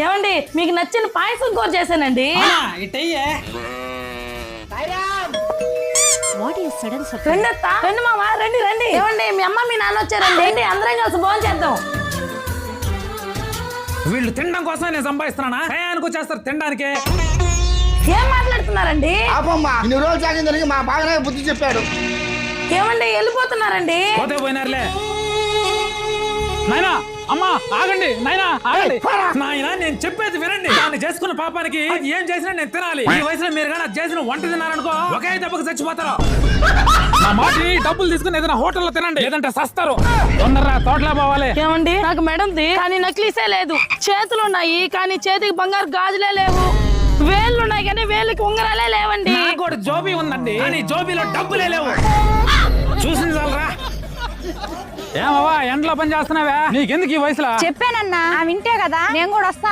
ఏమండి మీకు నచ్చిన పాయసం కూర చేశానండి. రండి మామ రండి రండి. ఏమండి మీ అమ్మ మీ నాన్న వచ్చారండి, అందరం కలిసి భోజనం చేద్దాం. వీళ్ళు తినడం కోసం నేను సంపాదిస్తున్నానా? టయానికి వచ్చేస్తారు తినడానికి. ఏం మాట్లాడుతున్నారండి? ఇన్ని రోజులు సాగిందని మా బాగానే బుద్ధి చెప్పాడు. ఏమండి వెళ్ళిపోతున్నారండి? పోతే పోయినారులే. నాయనా అమ్మా ఆగండి, నాయనా ఆగండి. నాయనా నేను చెప్పేది వినండి. దాన్ని చేసుకున్న పాపానికి ఏం చేసినా నేను తినాలి. ఈ వయసులో మీరు కానీ చేసిన వంట తిన్నారనుకో ఒకే దెబ్బకి చచ్చిపోతారు. నా మాటి డబ్బులు తీసుకుని ఏదైనా హోటల్లో తినండి, లేదంటే సస్తారు. తొందరగా తోటలో పోవాలి. ఏమండి నాకు మెడంది కానీ నక్లీసే లేదు, చేతులు ఉన్నాయి కానీ చేతికి బంగారు గాజులే లేవు, వేళ్ళు ఉన్నాయి కానీ వేళ్ళకి ఉంగరాలే లేవండి. నాకు కూడా జోబీ ఉందండి కానీ జోబీలో డబ్బులే లేవు. చూసింది చాలరా. ఏమవ్వా ఎండలో పని చేస్తున్నావా? నీకెందుకు ఈ వయసులో? చెప్పానన్నా వింటే కదా నేను కూడా వస్తా